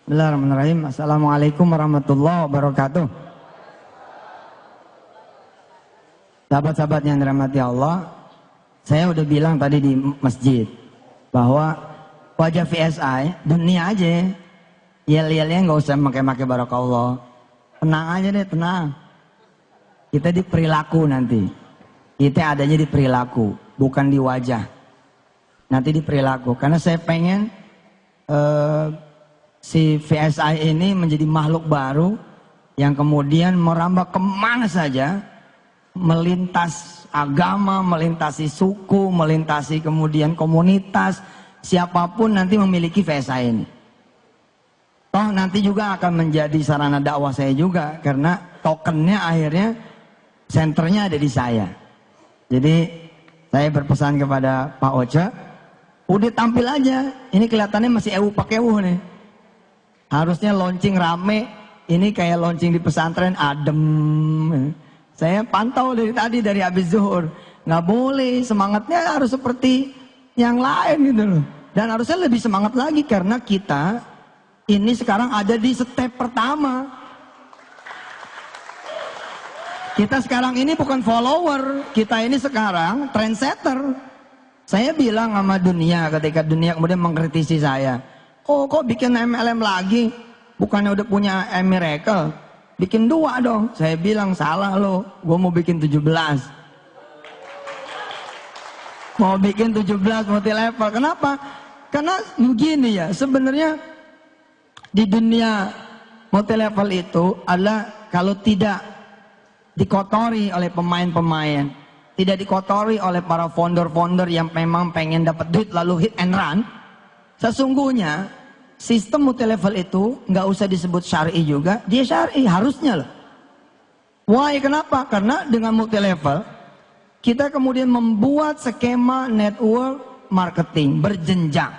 Bismillahirrahmanirrahim. Assalamualaikum warahmatullahi wabarakatuh. Sahabat-sahabat yang dirahmati Allah, saya udah bilang tadi di masjid bahwa wajah VSI dunia aja, yel-yelnya nggak usah pakai barakallah. Tenang aja deh, tenang. Kita di perilaku nanti. Kita adanya di perilaku, bukan di wajah. Nanti di perilaku. Karena saya pengen si VSI ini menjadi makhluk baru yang kemudian merambah kemana saja, melintas agama, melintasi suku, melintasi kemudian komunitas, siapapun nanti memiliki VSI ini. Toh nanti juga akan menjadi sarana dakwah saya juga, karena tokennya akhirnya senternya ada di saya. Jadi saya berpesan kepada Pak Ocha, udah tampil aja, ini kelihatannya masih pakai nih. Harusnya launching rame, ini kayak launching di pesantren adem. Saya pantau dari tadi, dari habis zuhur. Nggak boleh, semangatnya harus seperti yang lain gitu loh. Dan harusnya lebih semangat lagi karena kita ini sekarang ada di step pertama. Kita sekarang ini bukan follower, kita ini sekarang trendsetter. Saya bilang sama dunia ketika dunia kemudian mengkritisi saya. Oh kok bikin MLM lagi? Bukannya udah punya Miracle? Bikin 2 dong. Saya bilang salah lo, gue mau bikin 17. Mau bikin 17 multi level. Kenapa? Karena begini ya, sebenarnya di dunia multi level itu adalah kalau tidak dikotori oleh pemain-pemain, tidak dikotori oleh para founder-founder yang memang pengen dapat duit lalu hit and run, sesungguhnya sistem multi level itu nggak usah disebut syar'i juga, dia syar'i harusnya loh. Why? Kenapa? Karena dengan multi level kita kemudian membuat skema network marketing berjenjang.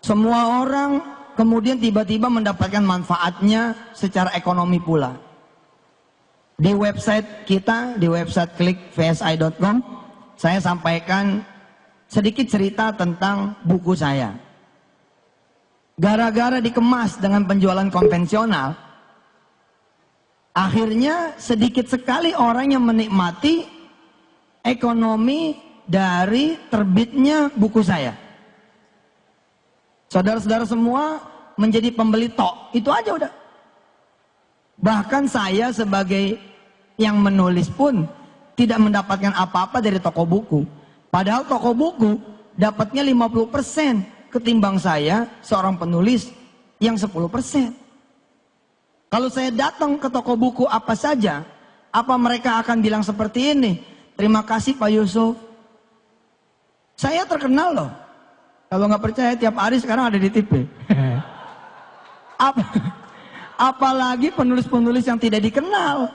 Semua orang kemudian tiba-tiba mendapatkan manfaatnya secara ekonomi pula. Di website kita, di website klikvsi.com, saya sampaikan sedikit cerita tentang buku saya. Gara-gara dikemas dengan penjualan konvensional, akhirnya sedikit sekali orang yang menikmati ekonomi dari terbitnya buku saya. Saudara-saudara semua menjadi pembeli tok, itu aja udah. Bahkan saya sebagai yang menulis pun tidak mendapatkan apa-apa dari toko buku. Padahal toko buku dapatnya 50% ketimbang saya seorang penulis yang 10%. Kalau saya datang ke toko buku apa saja, apa mereka akan bilang seperti ini? Terima kasih Pak Yusuf. Saya terkenal loh. Kalau nggak percaya tiap hari sekarang ada di TV. Apalagi penulis-penulis yang tidak dikenal,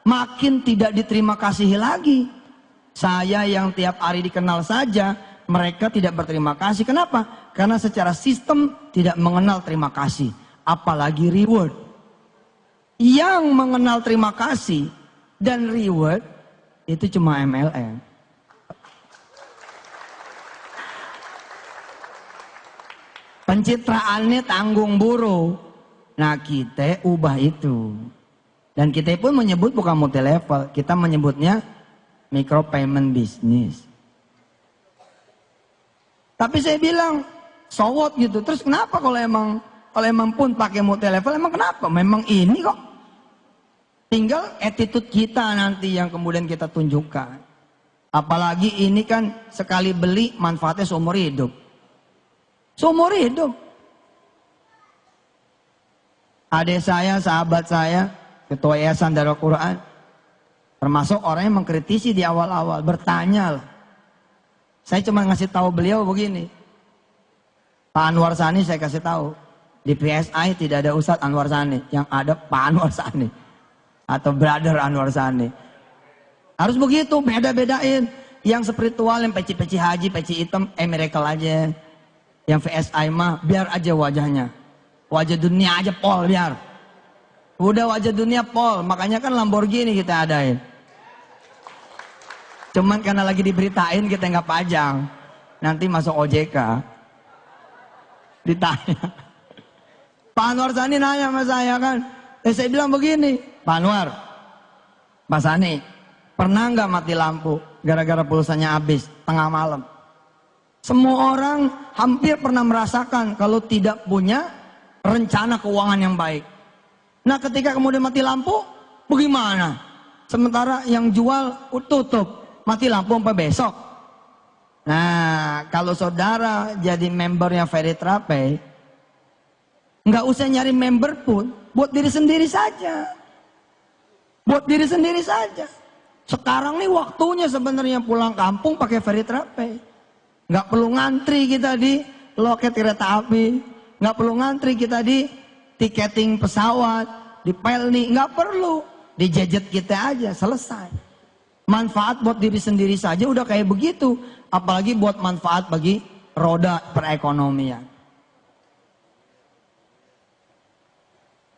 makin tidak diterima kasih lagi. Saya yang tiap hari dikenal saja, mereka tidak berterima kasih. Kenapa? Karena secara sistem tidak mengenal terima kasih, apalagi reward. Yang mengenal terima kasih dan reward itu cuma MLM. Pencitraannya tanggung buruh. Nah kita ubah itu. Dan kita pun menyebut bukan multi level, kita menyebutnya micro payment business. Tapi saya bilang so what gitu. Terus kenapa kalau emang pun pakai multi level, emang kenapa? Memang ini kok. Tinggal attitude kita nanti yang kemudian kita tunjukkan. Apalagi ini kan sekali beli manfaatnya seumur hidup. Seumur hidup. Adik saya, sahabat saya, ketua Yayasan Darul Quran, termasuk orang yang mengkritisi di awal-awal, bertanya lah. Saya cuma ngasih tahu beliau begini. Pak Anwar Sani saya kasih tahu. Di PSI tidak ada Ustadz Anwar Sani. Yang ada Pak Anwar Sani. Atau Brother Anwar Sani. Harus begitu, beda-bedain. Yang spiritual, yang peci-peci haji, peci hitam, Miracle aja. Yang VSI mah, biar aja wajahnya. Wajah dunia aja pol, biar. Udah wajah dunia pol, makanya kan Lamborghini kita adain. Cuman karena lagi diberitain kita nggak pajang. Nanti masuk OJK. Ditanya. Pak Anwar Sani nanya sama saya kan. Saya bilang begini, Pak Anwar, Pak Sani, pernah nggak mati lampu gara-gara pulsanya habis tengah malam? Semua orang hampir pernah merasakan kalau tidak punya rencana keuangan yang baik. Nah ketika kemudian mati lampu, bagaimana? Sementara yang jual tutup, mati lampu sampai besok. Nah kalau saudara jadi membernya Ferry Trapey, nggak usah nyari member pun, buat diri sendiri saja. Buat diri sendiri saja. Sekarang nih waktunya sebenarnya pulang kampung pakai Ferry Trapey. Nggak perlu ngantri kita di loket kereta api, nggak perlu ngantri kita di tiketing pesawat, di Pelni, nggak perlu, di gadget kita aja selesai. Manfaat buat diri sendiri saja udah kayak begitu, apalagi buat manfaat bagi roda perekonomian.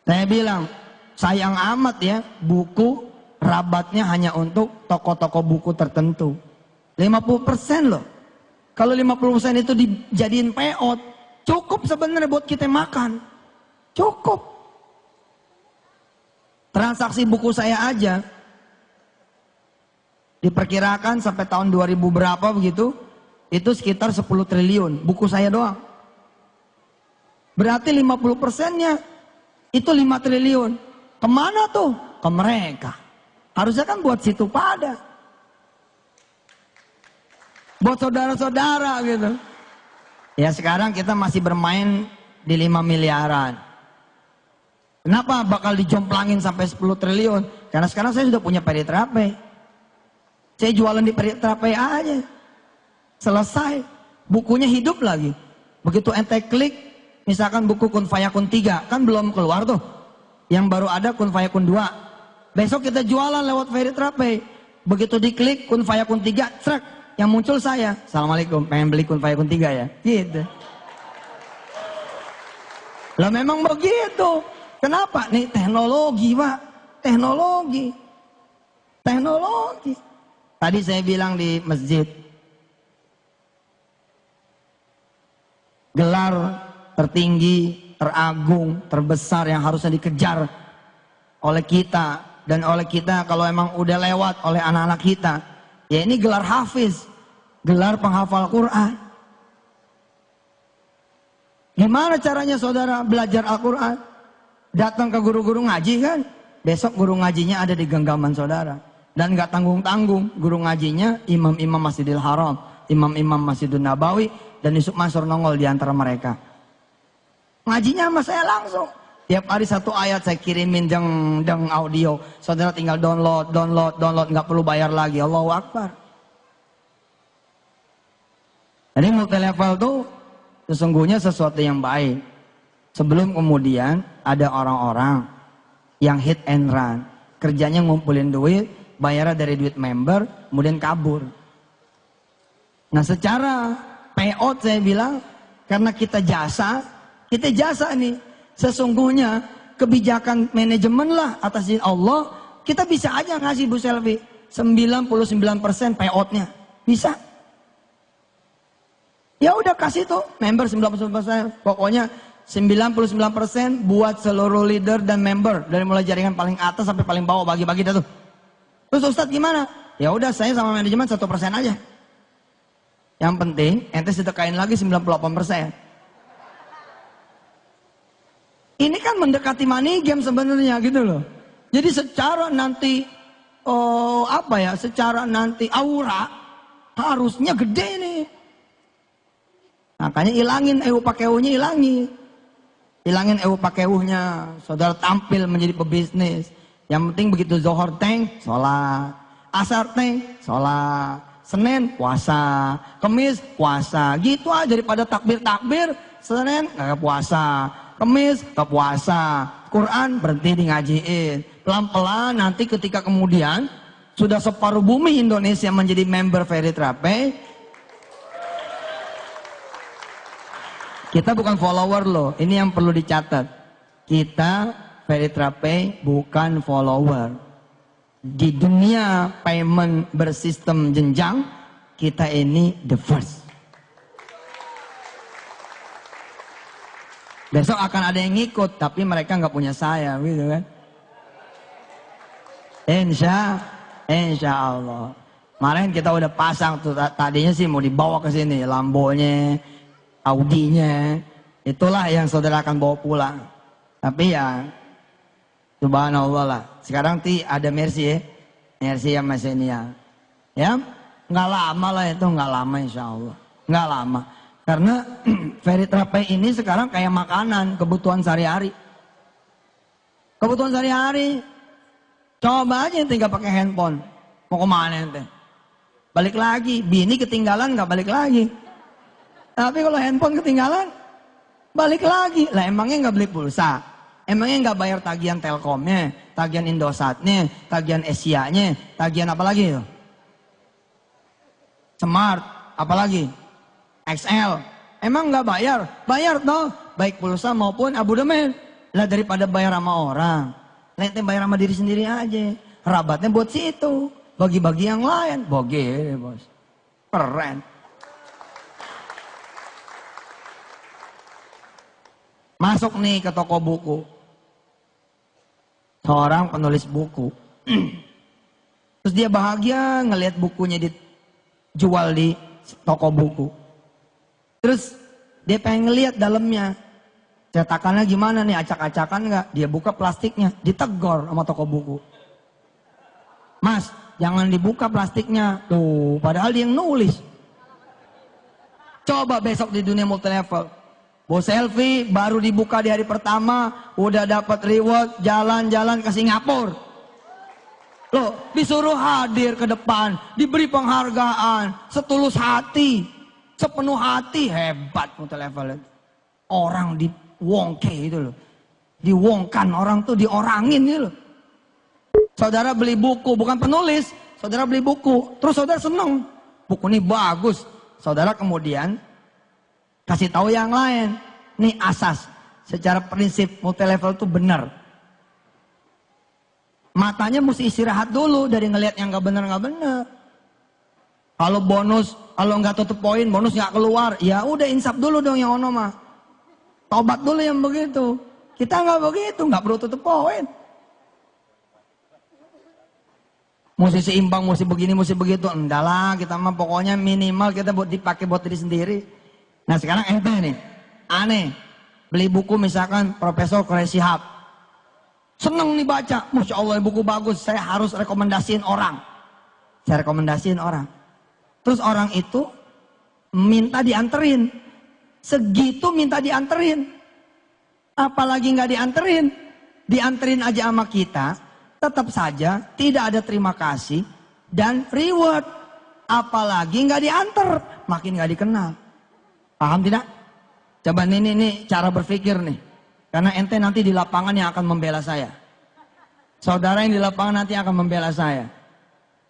Saya bilang, sayang amat ya, buku rabatnya hanya untuk toko-toko buku tertentu. 50% loh. Kalau 50% itu dijadiin peot, cukup sebenarnya buat kita makan. Cukup. Transaksi buku saya aja, diperkirakan sampai tahun 2000 berapa begitu, itu sekitar 10 triliun, buku saya doang. Berarti 50%-nya, itu 5 triliun. Kemana tuh? Ke mereka. Harusnya kan buat situ pada. Buat saudara-saudara gitu. Ya sekarang kita masih bermain di 5 miliaran. Kenapa bakal dijomplangin sampai 10 triliun? Karena sekarang saya sudah punya Ferry Trapey. Saya jualan di Ferry Trapey aja. Selesai. Bukunya hidup lagi. Begitu ente klik, misalkan buku Kun Fayakun 3, kan belum keluar tuh. Yang baru ada Kun Fayakun 2. Besok kita jualan lewat Ferry Trapey. Begitu diklik Kun Fayakun 3, trek. Yang muncul saya, Assalamualaikum, pengen beli Kun Fayakun 3 ya? Gitu. Lah memang begitu. Kenapa? Nih teknologi Pak. Teknologi. Teknologi. Tadi saya bilang di masjid. Gelar tertinggi, teragung, terbesar yang harusnya dikejar oleh kita. Dan oleh kita kalau emang udah lewat oleh anak-anak kita. Ya ini gelar hafiz, gelar penghafal Quran. Gimana caranya saudara belajar Al-Quran? Datang ke guru-guru ngaji kan? Besok guru ngajinya ada di genggaman saudara. Dan gak tanggung-tanggung, guru ngajinya imam-imam Masjidil Haram, imam-imam Masjidun Nabawi, dan Yusuf Mansur nongol di antara mereka. Ngajinya sama saya langsung. Tiap hari satu ayat saya kirimin deng audio. Saudara tinggal download, nggak perlu bayar lagi. Allahu Akbar. Jadi multilevel itu sesungguhnya sesuatu yang baik. Sebelum kemudian ada orang-orang yang hit and run. Kerjanya ngumpulin duit, bayarnya dari duit member, kemudian kabur. Nah secara payout saya bilang, karena kita jasa nih. Sesungguhnya kebijakan manajemen lah atas izin Allah, kita bisa aja ngasih Bu Selvi 99% payoutnya. Bisa. Ya udah kasih tuh member 99%. Pokoknya 99% buat seluruh leader dan member. Dari mulai jaringan paling atas sampai paling bawah, bagi-bagi dah tuh. Terus Ustadz gimana? Ya udah saya sama manajemen 1% aja. Yang penting ente sedekain lagi 98%. Ini kan mendekati money game sebenarnya gitu loh. Jadi secara nanti secara nanti aura harusnya gede nih. Makanya ilangin pakeunya, ilangin pakeunya. Saudara tampil menjadi pebisnis. Yang penting begitu Zohor teng, sholat. Asar teng, sholat. Senin puasa, Kemis puasa. Gitu aja daripada takbir, Senin nggak puasa. Kemis ke puasa, Quran berhenti di ngajiin. Pelan-pelan nanti ketika kemudian sudah separuh bumi Indonesia menjadi member Ferry Trapey. Kita bukan follower loh, ini yang perlu dicatat. Kita Ferry Trapey bukan follower. Di dunia payment bersistem jenjang, kita ini the first. Besok akan ada yang ngikut, tapi mereka nggak punya saya, gitu kan? Insya Allah. Kemarin kita udah pasang tuh, tadinya sih mau dibawa ke sini, Lambonya, Audinya, itulah yang saudara akan bawa pulang. Tapi ya, subhanallah lah. Sekarang ada Mercy ya, Mercy sama Xenia. Ya, nggak lama lah itu, nggak lama insya Allah, nggak lama. Karena Feritrape ini sekarang kayak makanan, kebutuhan sehari-hari. Kebutuhan sehari-hari. Coba aja tinggal pakai handphone. Mau kemana ente? Balik lagi. Bini ketinggalan nggak balik lagi. Tapi kalau handphone ketinggalan, balik lagi. Lah emangnya nggak beli pulsa? Emangnya nggak bayar tagihan Telkomnya, tagihan Indosatnya, tagihan Asia-nya, tagihan apa lagi? Smart, apa lagi? XL. Emang nggak bayar? Bayar toh. Baik pulsa maupun abodemen. Lah daripada bayar sama orang, nanti bayar sama diri sendiri aja. Rabatnya buat situ. Bagi-bagi yang lain. Boge bos. Keren. Masuk nih ke toko buku. Seorang penulis buku. Terus dia bahagia ngelihat bukunya dijual di toko buku. Terus dia pengen ngelihat dalamnya. Cetakannya gimana nih, acak-acakan nggak? Dia buka plastiknya, ditegor sama toko buku. Mas, jangan dibuka plastiknya. Tuh, padahal dia yang nulis. Coba besok di dunia multilevel. Bos selfie baru dibuka di hari pertama, udah dapat reward, jalan-jalan ke Singapura. Loh, disuruh hadir ke depan, diberi penghargaan, setulus hati, sepenuh hati, hebat multilevel. Orang diwongke itu loh. Diwongkan orang tuh, diorangin gitu loh. Saudara beli buku, bukan penulis, saudara beli buku, terus saudara seneng, buku ini bagus. Saudara kemudian kasih tahu yang lain, nih asas, secara prinsip multilevel itu benar. Matanya mesti istirahat dulu dari ngelihat yang nggak benar. Kalau bonus, kalau nggak tutup poin, bonus nggak keluar, ya udah insaf dulu dong yang ono mah. Tobat dulu yang begitu. Kita nggak begitu, nggak perlu tutup poin. Mesti seimbang, mesti begini, mesti begitu. Enggak lah, kita mah pokoknya minimal kita buat dipakai buat diri sendiri. Nah sekarang ente nih, aneh. Beli buku misalkan Profesor Quraish Shihab. Seneng nih baca, Masya Allah buku bagus, saya harus rekomendasiin orang. Saya rekomendasiin orang. Terus orang itu minta dianterin. Segitu minta dianterin. Apalagi nggak dianterin. Dianterin aja sama kita. Tetap saja tidak ada terima kasih dan reward. Apalagi nggak diantar, makin nggak dikenal. Paham tidak? Coba ini cara berpikir nih. Karena ente nanti di lapangan yang akan membela saya. Saudara yang di lapangan nanti akan membela saya.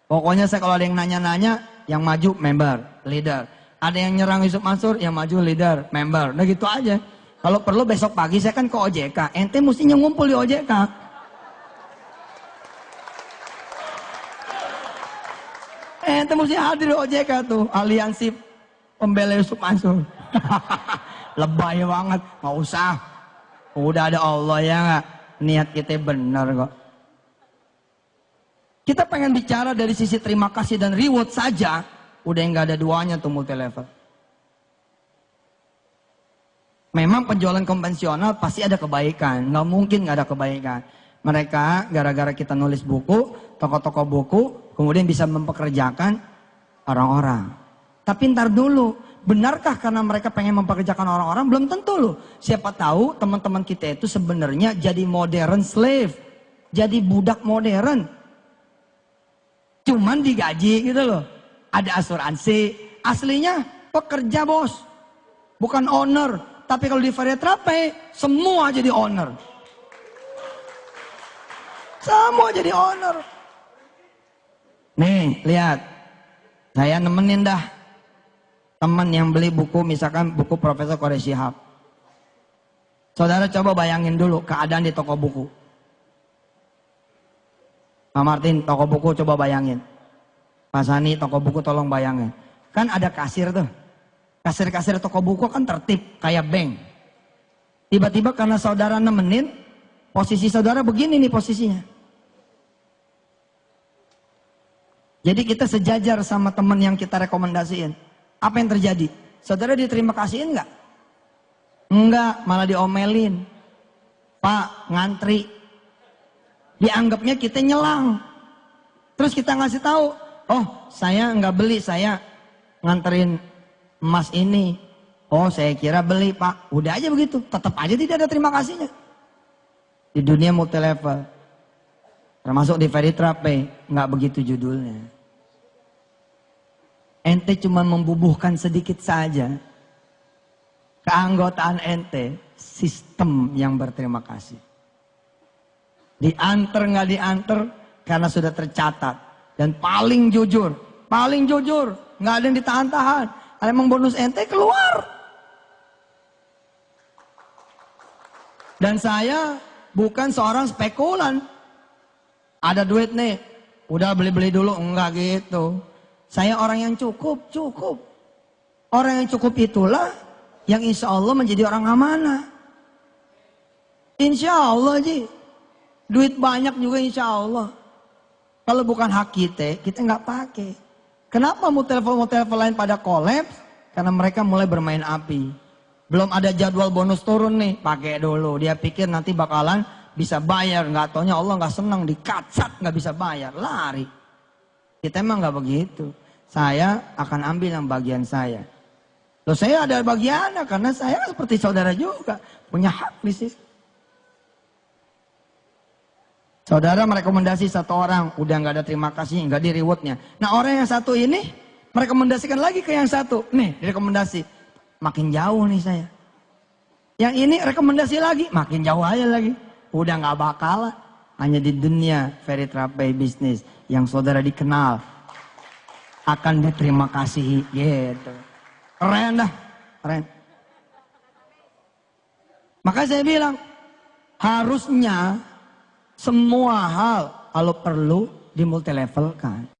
Pokoknya saya kalau ada yang nanya-nanya, yang maju member, leader. Ada yang nyerang Yusuf Mansur, yang maju leader, member. Nah gitu aja. Kalau perlu besok pagi saya kan ke OJK. Ente mestinya ngumpul di OJK. Ente mesti hadir di OJK tuh, aliansi pembela Yusuf Mansur. Lebay banget, nggak usah. Udah ada Allah ya nggak, niat kita benar kok. Kita pengen bicara dari sisi terima kasih dan reward saja, udah nggak ada duanya tuh multilevel. Memang penjualan konvensional pasti ada kebaikan, nggak mungkin nggak ada kebaikan. Mereka gara-gara kita nulis buku, toko-toko buku, kemudian bisa mempekerjakan orang-orang. Tapi ntar dulu, benarkah karena mereka pengen mempekerjakan orang-orang? Belum tentu loh. Siapa tahu teman-teman kita itu sebenarnya jadi modern slave. Jadi budak modern. Cuman digaji gitu loh. Ada asuransi. Aslinya pekerja bos. Bukan owner. Tapi kalau di Feritrape, semua jadi owner. Semua jadi owner. Nih, lihat. Saya nemenin dah. Teman yang beli buku, misalkan buku Profesor Quraish Shihab. Saudara coba bayangin dulu keadaan di toko buku. Pak Martin, toko buku coba bayangin. Pak Sani, toko buku tolong bayangin. Kan ada kasir tuh. Kasir-kasir toko buku kan tertib, kayak bank. Tiba-tiba karena saudara nemenin, posisi saudara begini nih posisinya. Jadi kita sejajar sama teman yang kita rekomendasiin. Apa yang terjadi? Saudara diterima kasihin nggak? Enggak, malah diomelin. Pak, ngantri. Dianggapnya kita nyelang. Terus kita ngasih tahu, oh saya nggak beli, saya nganterin emas ini. Oh saya kira beli Pak. Udah aja begitu, tetap aja tidak ada terima kasihnya. Di dunia multi level, termasuk di Veritrape, nggak begitu judulnya. Ente cuma membubuhkan sedikit saja keanggotaan ente, sistem yang berterima kasih. Diantar nggak diantar karena sudah tercatat. Dan paling jujur, nggak ada yang ditahan-tahan. Kalau emang bonus ente keluar. Dan saya bukan seorang spekulan. Ada duit nih, udah beli-beli dulu, enggak gitu. Saya orang yang cukup. Orang yang cukup itulah yang insya Allah menjadi orang amanah. Insya Allah Ji. Duit banyak juga insya Allah. Kalau bukan hak kita nggak pakai. Kenapa motel-motel lain pada kolaps? Karena mereka mulai bermain api. Belum ada jadwal bonus turun nih, pakai dulu. Dia pikir nanti bakalan bisa bayar. Nggak taunya Allah nggak senang, dikacat nggak bisa bayar, lari. Kita emang nggak begitu. Saya akan ambil yang bagian saya. Loh saya ada bagiannya karena saya seperti saudara juga. Punya hak di situ. Saudara merekomendasi satu orang, udah nggak ada terima kasih, nggak di rewardnya. Nah orang yang satu ini merekomendasikan lagi ke yang satu. Nih rekomendasi, makin jauh nih saya. Yang ini rekomendasi lagi, makin jauh aja lagi. Udah nggak bakalan. Hanya di dunia Veritrape bisnis yang saudara dikenal akan diterima kasih gitu. Keren dah, keren. Maka saya bilang harusnya semua hal kalau perlu dimultilevelkan.